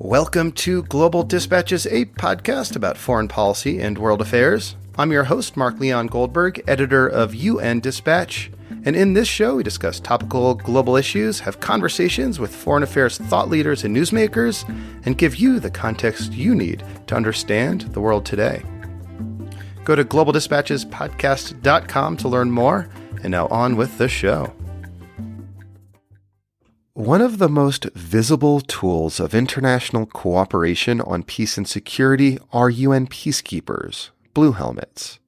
Welcome to Global Dispatches, a podcast about foreign policy and world affairs. I'm your host, Mark Leon Goldberg, editor of UN Dispatch. And in this show, we discuss topical global issues, have conversations with foreign affairs thought leaders and newsmakers, and give you the context you need to understand the world today. Go to globaldispatchespodcast.com to learn more. And now on with the show. One of the most visible tools of international cooperation on peace and security are UN Peacekeepers Blue Helmets.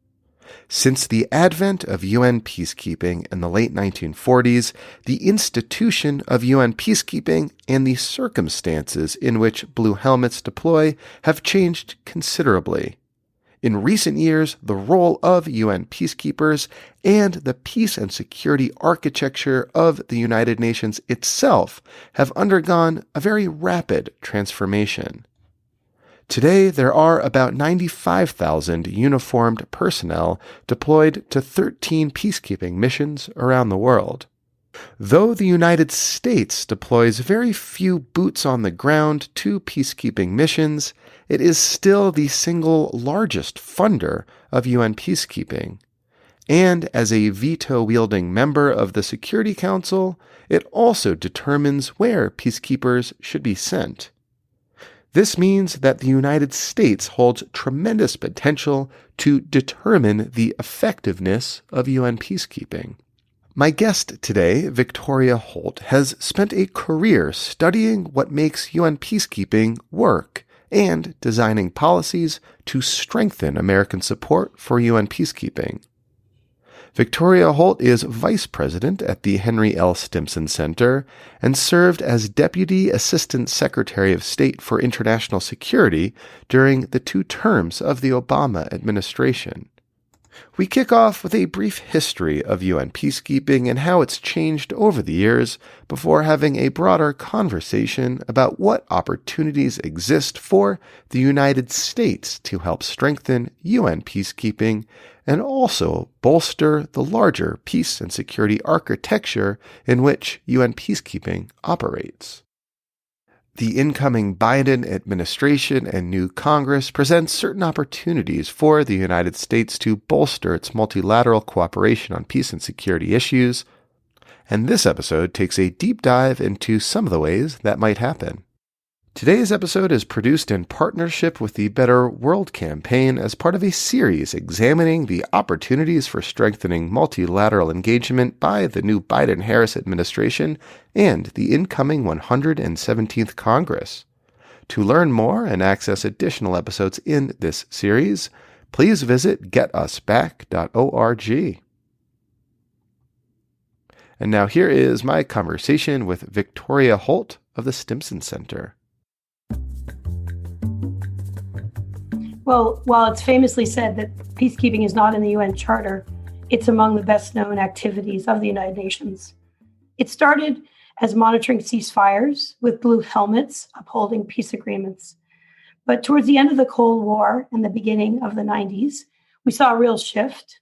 Since the advent of UN peacekeeping in the late 1940s, the institution of UN peacekeeping and the circumstances in which Blue Helmets deploy have changed considerably. In recent years, the role of UN peacekeepers and the peace and security architecture of the United Nations itself have undergone a very rapid transformation. Today, there are about 95,000 uniformed personnel deployed to 13 peacekeeping missions around the world. Though the United States deploys very few boots on the ground to peacekeeping missions, it is still the single largest funder of UN peacekeeping. And as a veto-wielding member of the Security Council, it also determines where peacekeepers should be sent. This means that the United States holds tremendous potential to determine the effectiveness of UN peacekeeping. My guest today, Victoria Holt, has spent a career studying what makes UN peacekeeping work and designing policies to strengthen American support for UN peacekeeping. Victoria Holt is vice president at the Henry L Stimson Center and served as Deputy Assistant Secretary of State for International Security during the 2 terms of the Obama administration. We kick off with a brief history of UN peacekeeping and how it's changed over the years before having a broader conversation about what opportunities exist for the United States to help strengthen UN peacekeeping and also bolster the larger peace and security architecture in which UN peacekeeping operates. The incoming Biden administration and new Congress present certain opportunities for the United States to bolster its multilateral cooperation on peace and security issues, and this episode takes a deep dive into some of the ways that might happen. Today's episode is produced in partnership with the Better World campaign as part of a series examining the opportunities for strengthening multilateral engagement by the new Biden-Harris administration and the incoming 117th Congress. To learn more and access additional episodes in this series, please visit getusback.org. And now here is my conversation with Victoria Holt of the Stimson Center. Well, while it's famously said that peacekeeping is not in the UN Charter, it's among the best-known activities of the United Nations. It started as monitoring ceasefires with blue helmets upholding peace agreements. But towards the end of the Cold War and the beginning of the 90s, we saw a real shift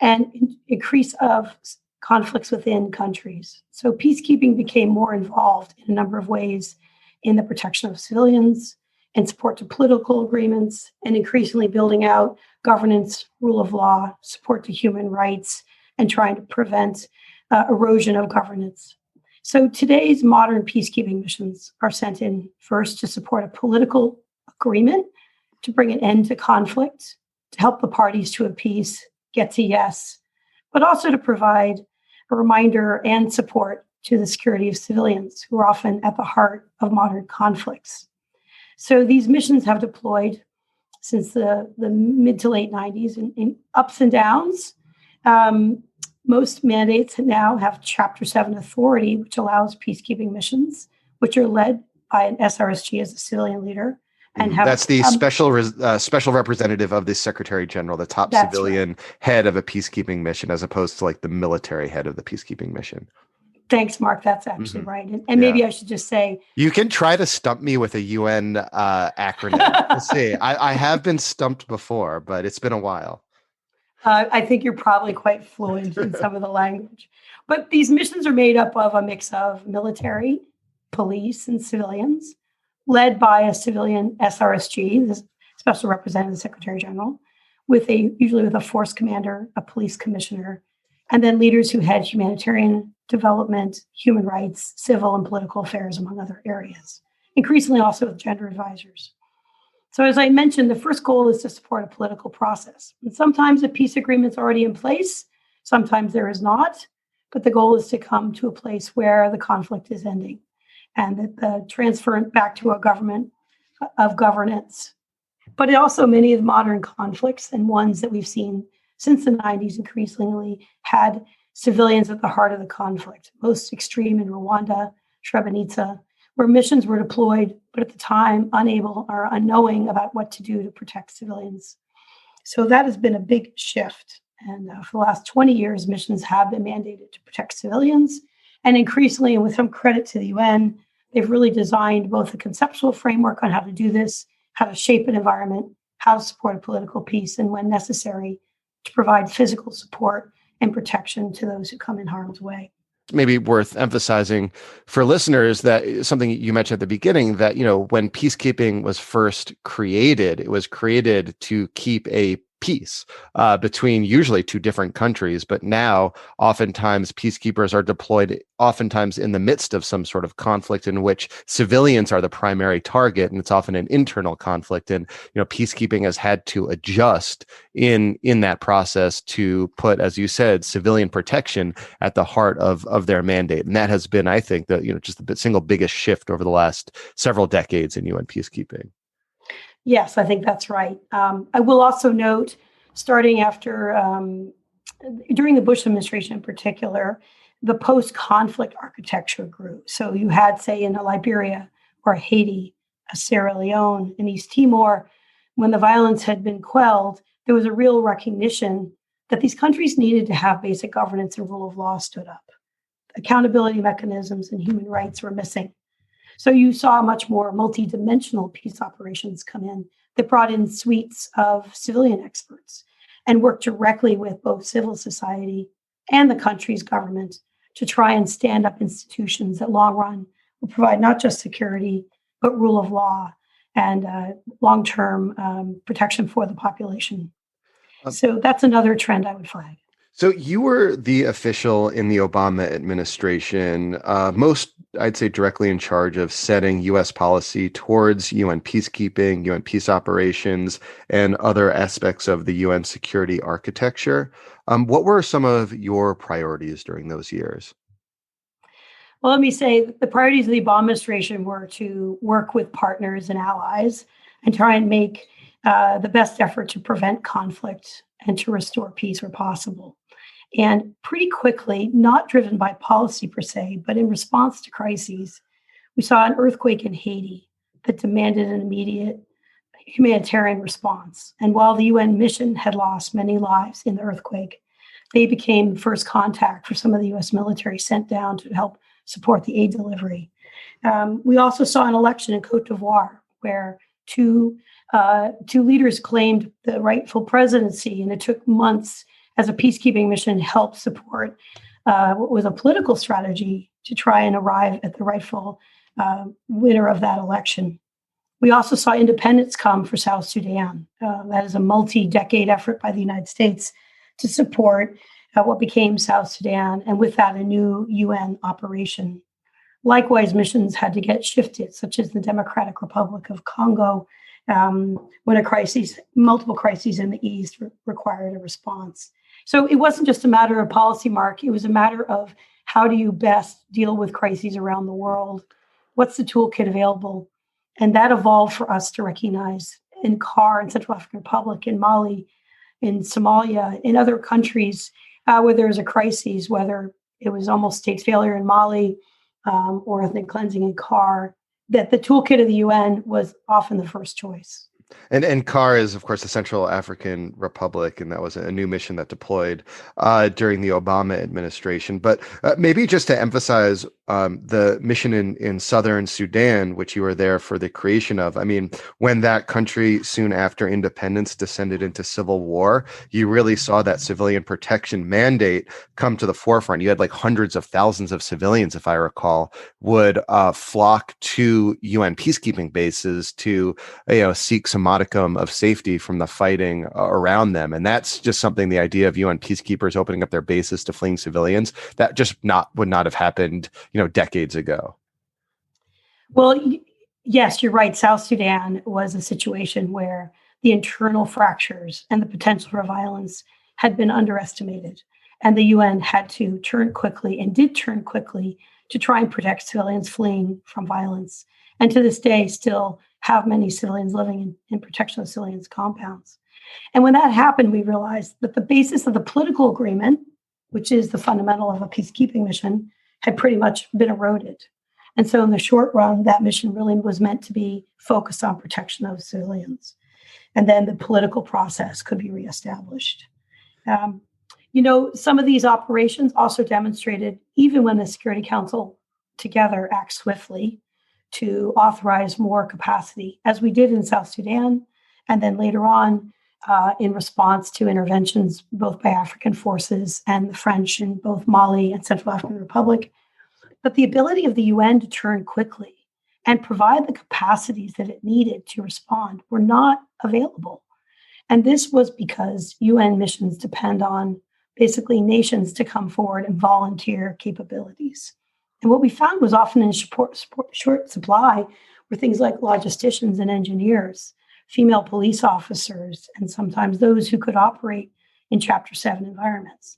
and increase of conflicts within countries. So peacekeeping became more involved in a number of ways in the protection of civilians, and support to political agreements, and increasingly building out governance, rule of law, support to human rights, and trying to prevent erosion of governance. So today's modern peacekeeping missions are sent in first to support a political agreement, to bring an end to conflict, to help the parties to a peace get to yes, but also to provide a reminder and support to the security of civilians who are often at the heart of modern conflicts. So these missions have deployed since the mid to late 90s in ups and downs. Most mandates now have Chapter 7 authority, which allows peacekeeping missions, which are led by an SRSG as a civilian leader. And that's the special representative of the Secretary General, the top civilian head of a peacekeeping mission, as opposed to like the military head of the peacekeeping mission. Thanks, Mark. That's actually right. And maybe I should just say... You can try to stump me with a UN acronym. Let's see. I have been stumped before, but it's been a while. I think you're probably quite fluent in some of the language. But these missions are made up of a mix of military, police, and civilians, led by a civilian SRSG, the Special Representative Secretary General, usually with a force commander, a police commissioner, and then leaders who had humanitarian development, human rights, civil and political affairs, among other areas, increasingly also with gender advisors. So as I mentioned, the first goal is to support a political process. And sometimes a peace agreement's already in place, sometimes there is not, but the goal is to come to a place where the conflict is ending and that the transfer back to a government of governance. But also many of the modern conflicts and ones that we've seen since the 90s increasingly had civilians at the heart of the conflict, most extreme in Rwanda, Srebrenica, where missions were deployed, but at the time unable or unknowing about what to do to protect civilians. So that has been a big shift. And for the last 20 years, missions have been mandated to protect civilians. And increasingly, and with some credit to the UN, they've really designed both a conceptual framework on how to do this, how to shape an environment, how to support a political peace, and when necessary, to provide physical support and protection to those who come in harm's way. Maybe worth emphasizing for listeners that something you mentioned at the beginning, that, when peacekeeping was first created, it was created to keep a peace between usually two different countries. But now, oftentimes, peacekeepers are deployed oftentimes in the midst of some sort of conflict in which civilians are the primary target, and it's often an internal conflict. And peacekeeping has had to adjust in that process to put, as you said, civilian protection at the heart of their mandate. And that has been, I think, just the single biggest shift over the last several decades in UN peacekeeping. Yes, I think that's right. I will also note, starting after, during the Bush administration in particular, the post-conflict architecture grew. So you had, say, in Liberia or Haiti, Sierra Leone, and East Timor, when the violence had been quelled, there was a real recognition that these countries needed to have basic governance and rule of law stood up. Accountability mechanisms and human rights were missing. So you saw much more multidimensional peace operations come in that brought in suites of civilian experts and worked directly with both civil society and the country's government to try and stand up institutions that long run will provide not just security, but rule of law and long-term protection for the population. So that's another trend I would flag. So you were the official in the Obama administration, most, I'd say, directly in charge of setting U.S. policy towards UN peacekeeping, UN peace operations, and other aspects of the UN security architecture. What were some of your priorities during those years? Well, let me say the priorities of the Obama administration were to work with partners and allies and try and make the best effort to prevent conflict and to restore peace where possible. And pretty quickly, not driven by policy per se, but in response to crises, we saw an earthquake in Haiti that demanded an immediate humanitarian response. And while the UN mission had lost many lives in the earthquake, they became first contact for some of the US military sent down to help support the aid delivery. We also saw an election in Cote d'Ivoire where two leaders claimed the rightful presidency, and it took months as a peacekeeping mission helped support what was a political strategy to try and arrive at the rightful winner of that election. We also saw independence come for South Sudan. That is a multi-decade effort by the United States to support what became South Sudan, and with that, a new UN operation. Likewise, missions had to get shifted, such as the Democratic Republic of Congo, when multiple crises in the East required a response. So it wasn't just a matter of policy, Mark. It was a matter of how do you best deal with crises around the world? What's the toolkit available? And that evolved for us to recognize in CAR, in Central African Republic, in Mali, in Somalia, in other countries where there's a crisis, whether it was almost state failure in Mali or ethnic cleansing in CAR, that the toolkit of the UN was often the first choice. And CAR is, of course, the Central African Republic, and that was a new mission that deployed during the Obama administration. But maybe just to emphasize the mission in southern Sudan, which you were there for the creation of. I mean, when that country soon after independence descended into civil war, you really saw that civilian protection mandate come to the forefront. You had like hundreds of thousands of civilians, if I recall, would flock to UN peacekeeping bases to seek some modicum of safety from the fighting around them. And that's just something, the idea of UN peacekeepers opening up their bases to fleeing civilians, that just would not have happened, decades ago. Well, yes, you're right. South Sudan was a situation where the internal fractures and the potential for violence had been underestimated. And the UN had to turn quickly, and did turn quickly, to try and protect civilians fleeing from violence. And to this day, still have many civilians living in protection of civilians' compounds. And when that happened, we realized that the basis of the political agreement, which is the fundamental of a peacekeeping mission, had pretty much been eroded. And so in the short run, that mission really was meant to be focused on protection of civilians. And then the political process could be reestablished. Some of these operations also demonstrated, even when the Security Council together acts swiftly to authorize more capacity, as we did in South Sudan, and then later on in response to interventions both by African forces and the French in both Mali and Central African Republic, that the ability of the UN to turn quickly and provide the capacities that it needed to respond were not available. And this was because UN missions depend on basically nations to come forward and volunteer capabilities. And what we found was often in short supply were things like logisticians and engineers, female police officers, and sometimes those who could operate in Chapter 7 environments.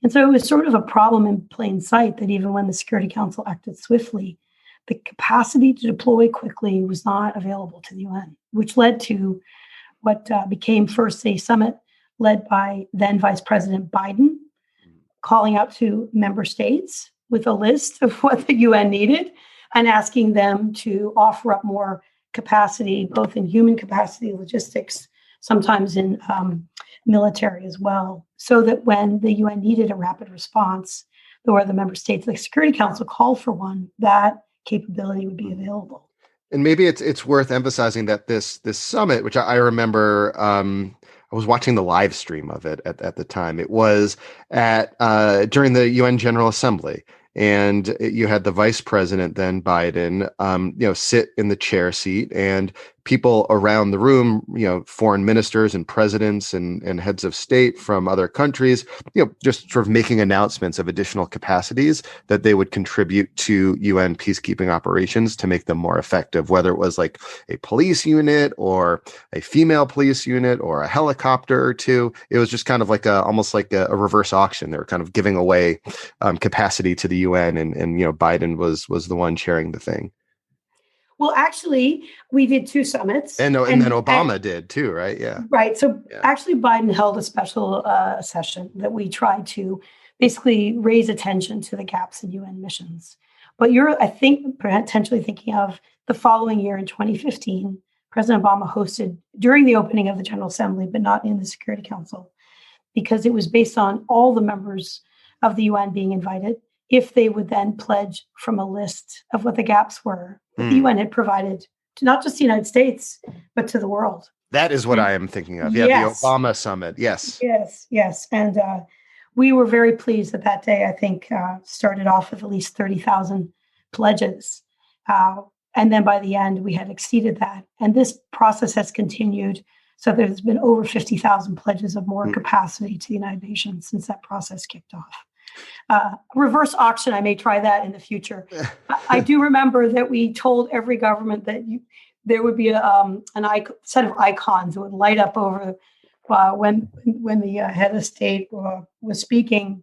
And so it was sort of a problem in plain sight that even when the Security Council acted swiftly, the capacity to deploy quickly was not available to the UN, which led to what became first a summit led by then Vice President Biden, calling out to member states with a list of what the UN needed and asking them to offer up more capacity, both in human capacity, logistics, sometimes in military as well, so that when the UN needed a rapid response, or the member states, the Security Council called for one, that capability would be available. And maybe it's worth emphasizing that this summit, which I remember, I was watching the live stream of it at the time. It was at during the UN General Assembly. And you had the vice president, then Biden, sit in the chair seat, and people around the room, foreign ministers and presidents and heads of state from other countries, just sort of making announcements of additional capacities that they would contribute to UN peacekeeping operations to make them more effective, whether it was like a police unit or a female police unit or a helicopter or two. It was just kind of like almost like a reverse auction. They were kind of giving away capacity to the UN, and Biden was the one chairing the thing. Well, actually, we did two summits. And then Obama did too, right? Yeah. Right. So actually, Biden held a special session that we tried to basically raise attention to the gaps in UN missions. But you're, I think, potentially thinking of the following year in 2015, President Obama hosted during the opening of the General Assembly, but not in the Security Council, because it was based on all the members of the UN being invited, if they would then pledge from a list of what the gaps were that the UN had provided to not just the United States, but to the world. That is what I am thinking of. Yeah, yes. The Obama summit. Yes. Yes. And we were very pleased that day, I think, started off with at least 30,000 pledges. And then by the end, we had exceeded that. And this process has continued. So there's been over 50,000 pledges of more capacity to the United Nations since that process kicked off. Reverse auction, I may try that in the future. I do remember that we told every government that there would be a set of icons that would light up over when the head of state was speaking,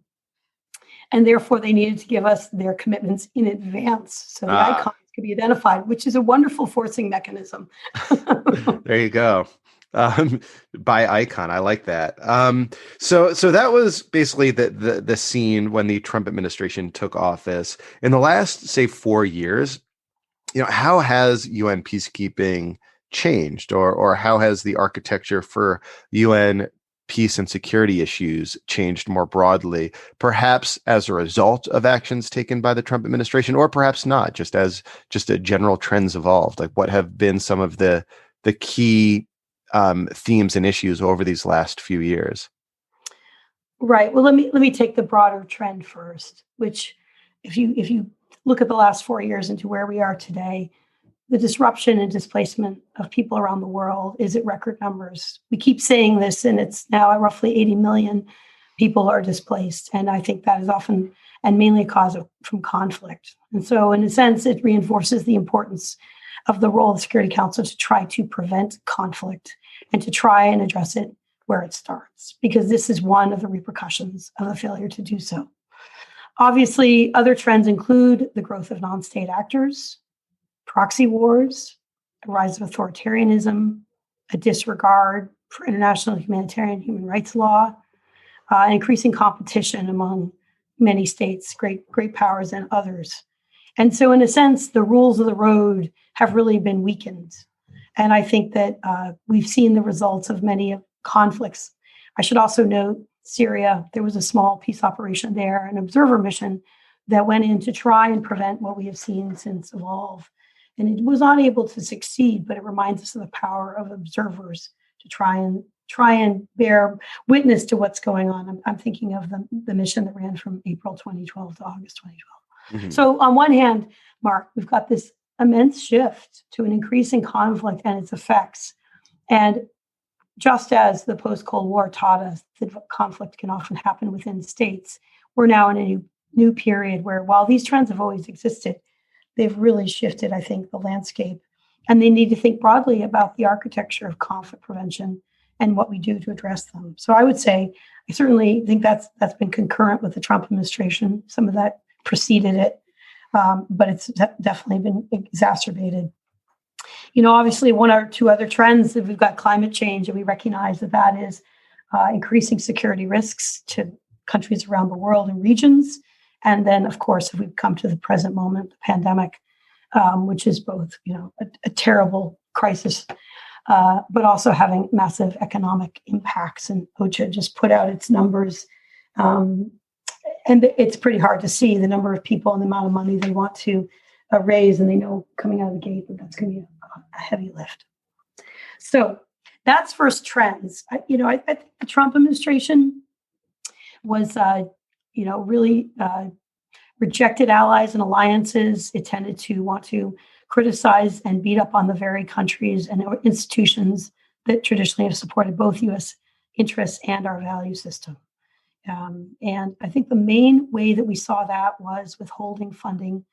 and therefore they needed to give us their commitments in advance so the icons could be identified, which is a wonderful forcing mechanism. There you go. By icon. I like that. So that was basically the scene when the Trump administration took office. In the last, say, 4 years, how has UN peacekeeping changed, or how has the architecture for UN peace and security issues changed more broadly, perhaps as a result of actions taken by the Trump administration, or perhaps not, just as just a general trends evolved? Like, what have been some of the key themes and issues over these last few years? Right. Well, let me take the broader trend first, which if you look at the last 4 years into where we are today, the disruption and displacement of people around the world is at record numbers. We keep saying this, and it's now at roughly 80 million people are displaced. And I think that is often and mainly a cause from conflict. And so, in a sense, it reinforces the importance of the role of the Security Council to try to prevent conflict and to try and address it where it starts, because this is one of the repercussions of the failure to do so. Obviously, other trends include the growth of non-state actors, proxy wars, a rise of authoritarianism, a disregard for international humanitarian human rights law, increasing competition among many states, great powers and others. And so, in a sense, the rules of the road have really been weakened. And I think that we've seen the results of many conflicts. I should also note Syria. There was a small peace operation there, an observer mission that went in to try and prevent what we have seen since evolve. And it was not able to succeed, but it reminds us of the power of observers to try and bear witness to what's going on. I'm thinking of the mission that ran from April 2012 to August 2012. Mm-hmm. So on one hand, Mark, we've got this immense shift to an increasing conflict and its effects. And just as the post-Cold War taught us that conflict can often happen within states, we're now in a new period where, while these trends have always existed, they've really shifted, I think, the landscape. And they need to think broadly about the architecture of conflict prevention and what we do to address them. So I would say, I certainly think that's been concurrent with the Trump administration. Some of that preceded it, but it's definitely been exacerbated. Obviously, one or two other trends that we've got climate change, and we recognize that is increasing security risks to countries around the world and regions. And then, of course, if we come to the present moment, the pandemic, which is both, a terrible crisis, but also having massive economic impacts. And OCHA just put out its numbers. And it's pretty hard to see the number of people and the amount of money they want to raise. And they know coming out of the gate that that's going to be a heavy lift. So that's first trends. I think the Trump administration was really rejected allies and alliances. It tended to want to criticize and beat up on the very countries and institutions that traditionally have supported both U.S. interests and our value system. And I think the main way that we saw that was withholding funding.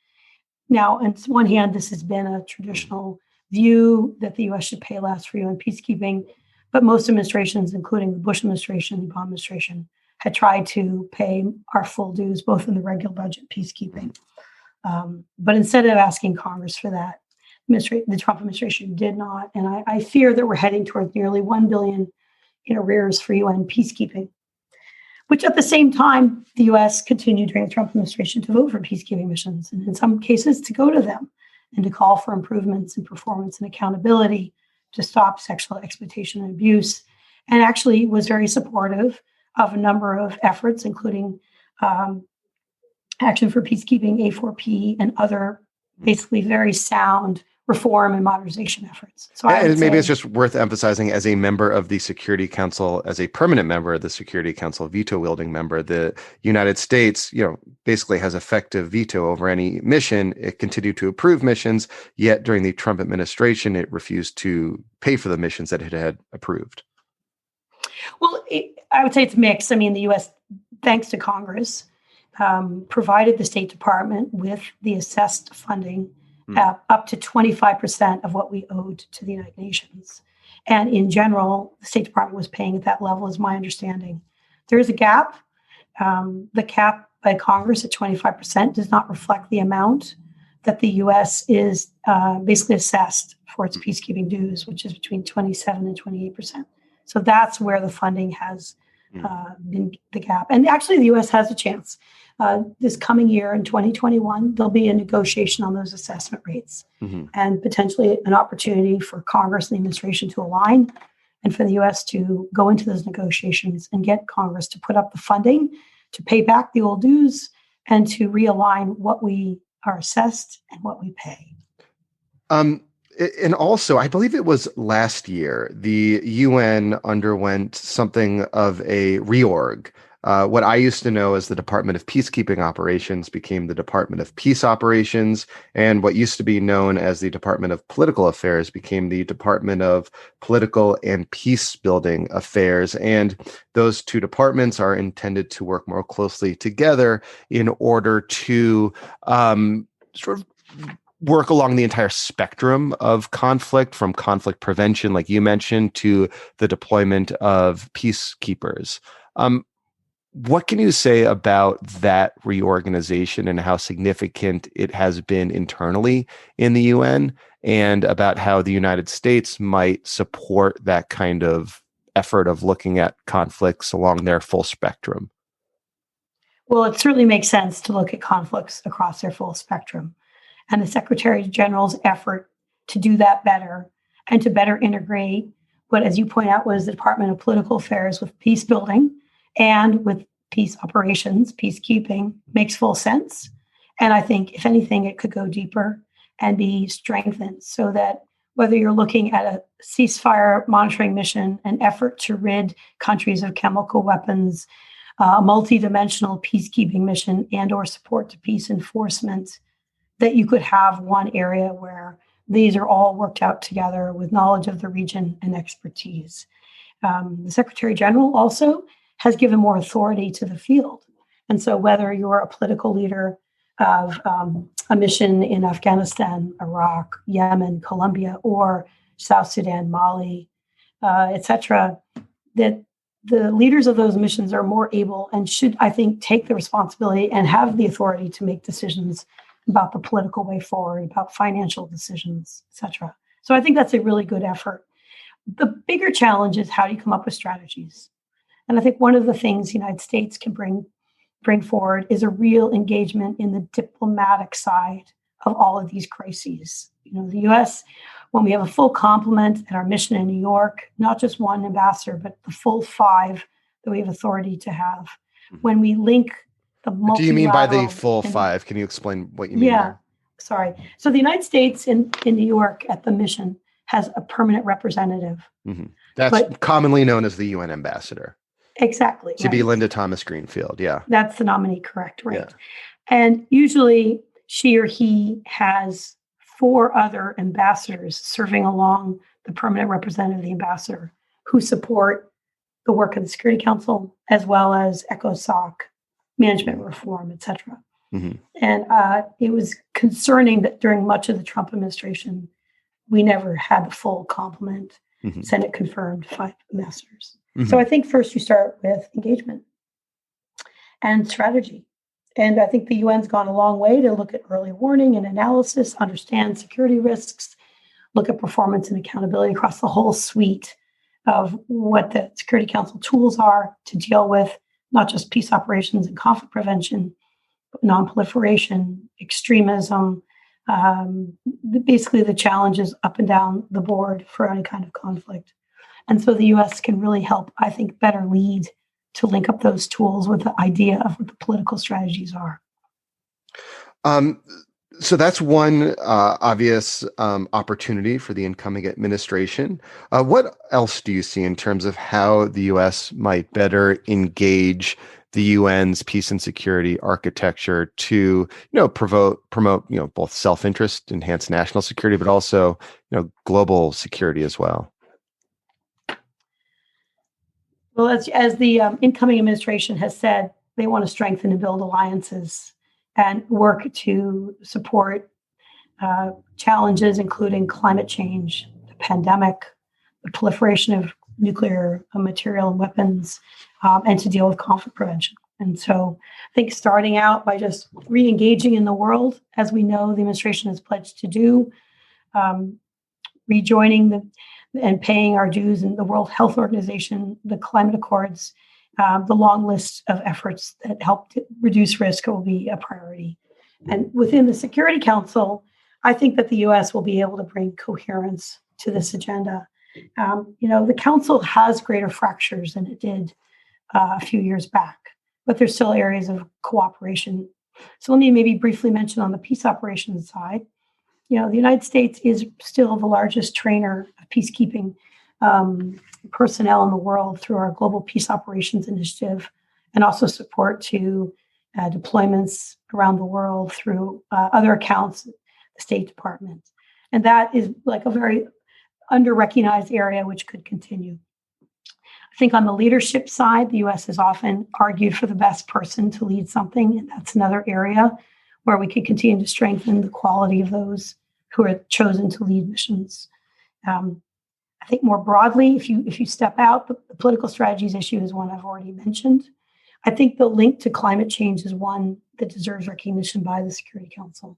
Now, on one hand, this has been a traditional view that the U.S. should pay less for UN peacekeeping, but most administrations, including the Bush administration, the Obama administration, had tried to pay our full dues, both in the regular budget peacekeeping. But instead of asking Congress for that, the Trump administration did not. And I fear that we're heading towards nearly $1 billion in arrears for UN peacekeeping, which at the same time, the U.S. continued during the Trump administration to vote for peacekeeping missions, and in some cases to go to them and to call for improvements in performance and accountability to stop sexual exploitation and abuse, and actually was very supportive of a number of efforts, including Action for Peacekeeping, A4P, and other basically very sound reform and modernization efforts. So maybe it's just worth emphasizing, as a member of the Security Council, as a permanent member of the Security Council, veto-wielding member, the United States, basically has effective veto over any mission. It continued to approve missions, yet during the Trump administration, it refused to pay for the missions that it had approved. Well, I would say it's mixed. I mean, the U.S., thanks to Congress, provided the State Department with the assessed funding up to 25% of what we owed to the United Nations. And in general, the State Department was paying at that level, is my understanding. There is a gap. The cap by Congress at 25% does not reflect the amount that the U.S. is basically assessed for its peacekeeping dues, which is between 27 and 28%. So that's where the funding has been the gap. And actually, the U.S. has a chance. This coming year in 2021, there'll be a negotiation on those assessment rates and potentially an opportunity for Congress and the administration to align and for the U.S. to go into those negotiations and get Congress to put up the funding to pay back the old dues and to realign what we are assessed and what we pay. And also, I believe it was last year, the UN underwent something of a reorg. What I used to know as the Department of Peacekeeping Operations became the Department of Peace Operations, and what used to be known as the Department of Political Affairs became the Department of Political and Peace Building Affairs. And those two departments are intended to work more closely together in order to sort of work along the entire spectrum of conflict, from conflict prevention, like you mentioned, to the deployment of peacekeepers. What can you say about that reorganization and how significant it has been internally in the UN, and about how the United States might support that kind of effort of looking at conflicts along their full spectrum? Well, it certainly makes sense to look at conflicts across their full spectrum. And the Secretary General's effort to do that better and to better integrate what, as you point out, was the Department of Political Affairs with peace building and with peace operations, peacekeeping, makes full sense. And I think, if anything, it could go deeper and be strengthened so that whether you're looking at a ceasefire monitoring mission, an effort to rid countries of chemical weapons, a multidimensional peacekeeping mission, and or support to peace enforcement, that you could have one area where these are all worked out together with knowledge of the region and expertise. The Secretary General also has given more authority to the field. And so whether you're a political leader of a mission in Afghanistan, Iraq, Yemen, Colombia, or South Sudan, Mali, et cetera, that the leaders of those missions are more able and should, I think, take the responsibility and have the authority to make decisions about the political way forward, about financial decisions, et cetera. So I think that's a really good effort. The bigger challenge is, how do you come up with strategies? And I think one of the things the United States can bring forward is a real engagement in the diplomatic side of all of these crises. You know, the U.S., when we have a full complement at our mission in New York, not just one ambassador, but the full 5 that we have authority to have. When we link the multilateral... Do you mean by the full 5? Can you explain what you mean there? Sorry. So the United States in New York at the mission has a permanent representative. Mm-hmm. That's commonly known as the UN ambassador. Exactly. To be Linda Thomas Greenfield, yeah. That's the nominee, correct, right? Yeah. And usually she or he has 4 other ambassadors serving along the permanent representative of the ambassador who support the work of the Security Council, as well as ECOSOC, management reform, et cetera. Mm-hmm. And it was concerning that during much of the Trump administration, we never had the full complement. Mm-hmm. Senate confirmed 5 ambassadors. Mm-hmm. So I think first you start with engagement and strategy. And I think the UN's gone a long way to look at early warning and analysis, understand security risks, look at performance and accountability across the whole suite of what the Security Council tools are to deal with not just peace operations and conflict prevention, but non-proliferation, extremism, basically the challenges up and down the board for any kind of conflict. And so the U.S. can really help, I think, better lead to link up those tools with the idea of what the political strategies are. So that's one obvious opportunity for the incoming administration. What else do you see in terms of how the U.S. might better engage the UN's peace and security architecture to, promote, both self-interest, enhance national security, but also, global security as well? Well, as the incoming administration has said, they want to strengthen and build alliances and work to support challenges, including climate change, the pandemic, the proliferation of nuclear material and weapons, and to deal with conflict prevention. And so I think starting out by just re-engaging in the world, as we know the administration has pledged to do, rejoining and paying our dues in the World Health Organization, the climate accords, the long list of efforts that help to reduce risk will be a priority. And within the Security Council, I think that the U.S. will be able to bring coherence to this agenda. The council has greater fractures than it did a few years back, but there's still areas of cooperation. So let me maybe briefly mention on the peace operations side. The United States is still the largest trainer of peacekeeping personnel in the world through our Global Peace Operations Initiative, and also support to deployments around the world through other accounts, the State Department. And that is like a very under-recognized area which could continue. I think on the leadership side, the U.S. has often argued for the best person to lead something, and that's another area where we could continue to strengthen the quality of those who are chosen to lead missions. I think more broadly, if you step out, the political strategies issue is one I've already mentioned. I think the link to climate change is one that deserves recognition by the Security Council,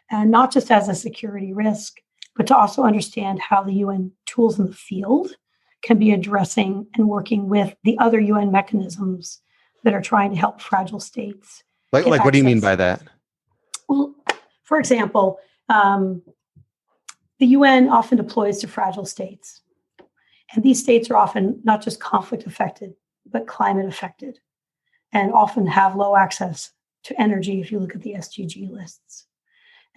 and not just as a security risk, but to also understand how the UN tools in the field can be addressing and working with the other UN mechanisms that are trying to help fragile states. Like what do you mean by that? Well, for example, the UN often deploys to fragile states. And these states are often not just conflict affected, but climate affected, and often have low access to energy if you look at the SDG lists.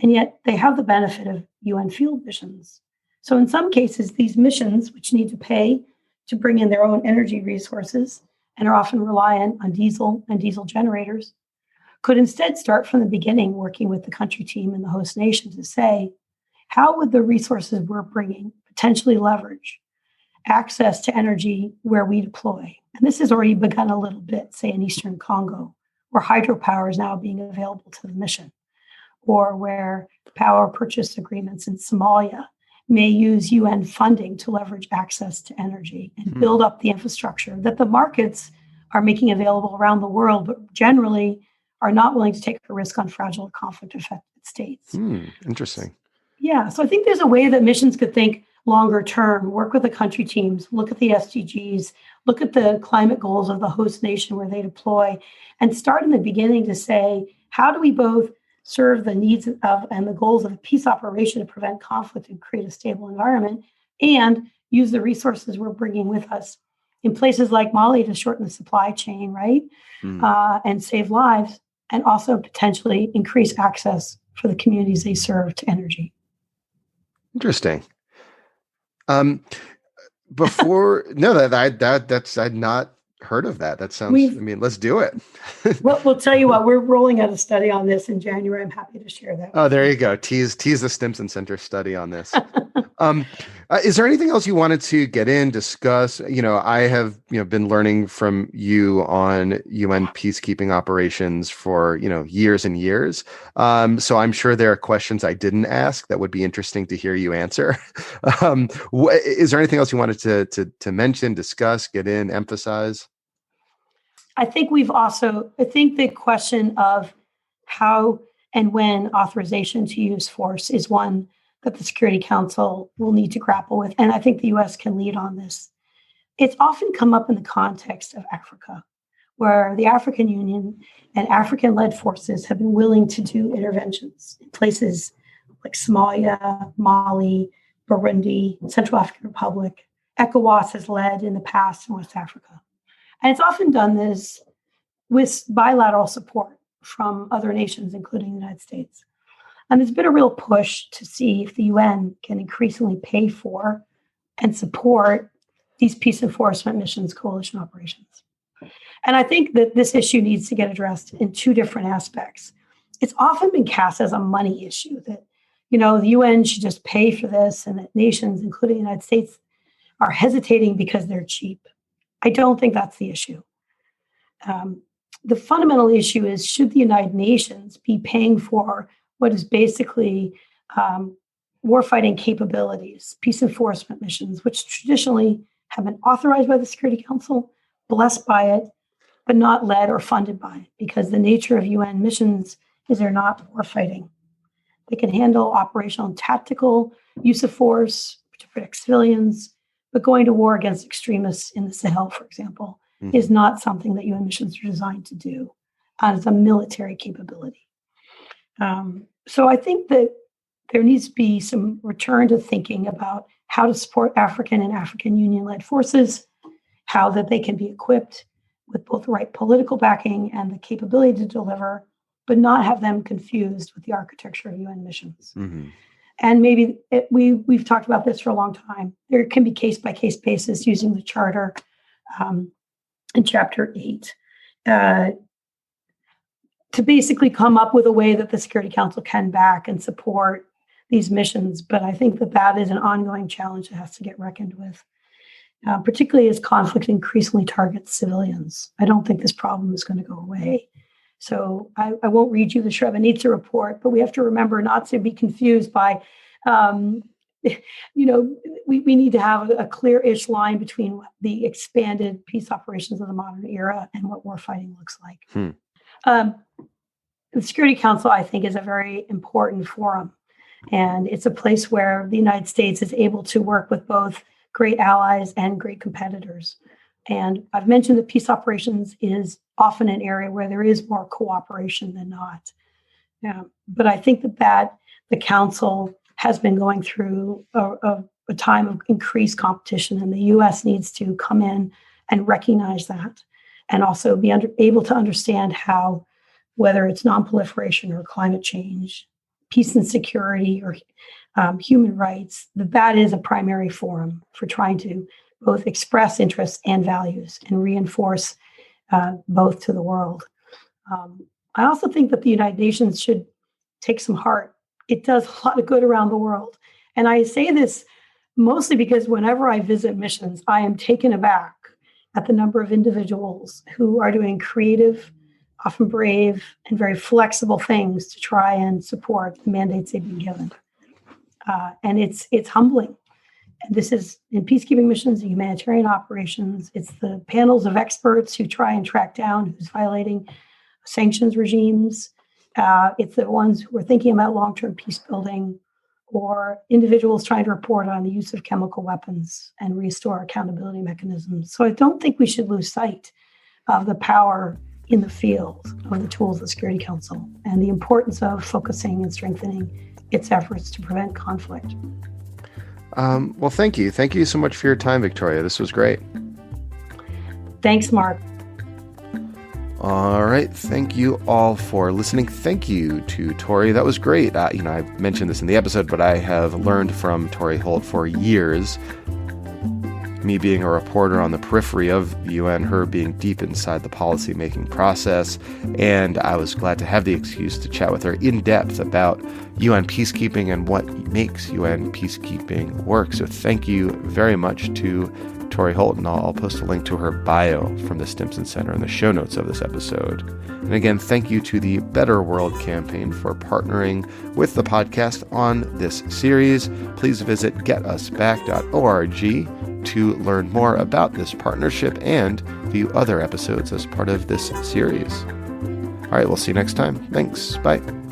And yet they have the benefit of UN field missions. So in some cases, these missions, which need to pay to bring in their own energy resources and are often reliant on diesel and diesel generators, could instead start from the beginning working with the country team and the host nation to say, how would the resources we're bringing potentially leverage access to energy where we deploy? And this has already begun a little bit, say in Eastern Congo, where hydropower is now being available to the mission, or where power purchase agreements in Somalia may use UN funding to leverage access to energy and build up the infrastructure that the markets are making available around the world, but generally are not willing to take a risk on fragile conflict-affected states. Interesting. Yeah, so I think there's a way that missions could think longer term, work with the country teams, look at the SDGs, look at the climate goals of the host nation where they deploy, and start in the beginning to say, how do we both serve the needs of and the goals of a peace operation to prevent conflict and create a stable environment, and use the resources we're bringing with us in places like Mali to shorten the supply chain, right? And save lives, and also potentially increase access for the communities they serve to energy. Interesting. Before that's I'd not heard of that. That sounds. Let's do it. Well, we'll tell you what. We're rolling out a study on this in January. I'm happy to share that. Oh, there you go. Tease the Stimson Center study on this. Is there anything else you wanted to get in, discuss? I have been learning from you on UN peacekeeping operations for years and years. So I'm sure there are questions I didn't ask that would be interesting to hear you answer. Is there anything else you wanted to mention, discuss, get in, emphasize? I think the question of how and when authorization to use force is one that the Security Council will need to grapple with. And I think the U.S. can lead on this. It's often come up in the context of Africa, where the African Union and African-led forces have been willing to do interventions in places like Somalia, Mali, Burundi, Central African Republic. ECOWAS has led in the past in West Africa. And it's often done this with bilateral support from other nations, including the United States. And there's been a real push to see if the UN can increasingly pay for and support these peace enforcement missions, coalition operations. And I think that this issue needs to get addressed in two different aspects. It's often been cast as a money issue that, the UN should just pay for this, and that nations, including the United States, are hesitating because they're cheap. I don't think that's the issue. The fundamental issue is, should the United Nations be paying for what is basically warfighting capabilities, peace enforcement missions, which traditionally have been authorized by the Security Council, blessed by it, but not led or funded by it, because the nature of UN missions is they're not warfighting. They can handle operational and tactical use of force to protect civilians, but going to war against extremists in the Sahel, for example, is not something that UN missions are designed to do as a military capability. So I think that there needs to be some return to thinking about how to support African and African Union-led forces, how that they can be equipped with both the right political backing and the capability to deliver, but not have them confused with the architecture of UN missions. Mm-hmm. And maybe we've talked about this for a long time. There can be case-by-case basis using the charter in Chapter 8 to basically come up with a way that the Security Council can back and support these missions. But I think that is an ongoing challenge that has to get reckoned with, particularly as conflict increasingly targets civilians. I don't think this problem is going to go away. So I won't read you the Srebrenica report, but we have to remember not to be confused by, we need to have a clear-ish line between the expanded peace operations of the modern era and what warfighting looks like. The Security Council, I think, is a very important forum. And it's a place where the United States is able to work with both great allies and great competitors. And I've mentioned that peace operations is often an area where there is more cooperation than not. But I think that the Council has been going through a time of increased competition, and the U.S. needs to come in and recognize that, and also be able to understand how, whether it's nonproliferation or climate change, peace and security, or human rights, that is a primary forum for trying to both express interests and values and reinforce both to the world. I also think that the United Nations should take some heart. It does a lot of good around the world. And I say this mostly because whenever I visit missions, I am taken aback at the number of individuals who are doing creative, often brave, and very flexible things to try and support the mandates they've been given. And it's humbling. And this is in peacekeeping missions and humanitarian operations. It's the panels of experts who try and track down who's violating sanctions regimes. It's the ones who are thinking about long-term peace building, or individuals trying to report on the use of chemical weapons and restore accountability mechanisms. So I don't think we should lose sight of the power in the field of the tools of the Security Council and the importance of focusing and strengthening its efforts to prevent conflict. Well, thank you. Thank you so much for your time, Victoria. This was great. Thanks, Mark. All right. Thank you all for listening. Thank you to Tori. That was great. I mentioned this in the episode, but I have learned from Tori Holt for years. Me being a reporter on the periphery of the UN, her being deep inside the policy-making process, and I was glad to have the excuse to chat with her in depth about UN peacekeeping and what makes UN peacekeeping work. So thank you very much to Tori Holt, and I'll post a link to her bio from the Stimson Center in the show notes of this episode. And again, thank you to the Better World campaign for partnering with the podcast on this series. Please visit getusback.org to learn more about this partnership and view other episodes as part of this series. All right, we'll see you next time. Thanks. Bye.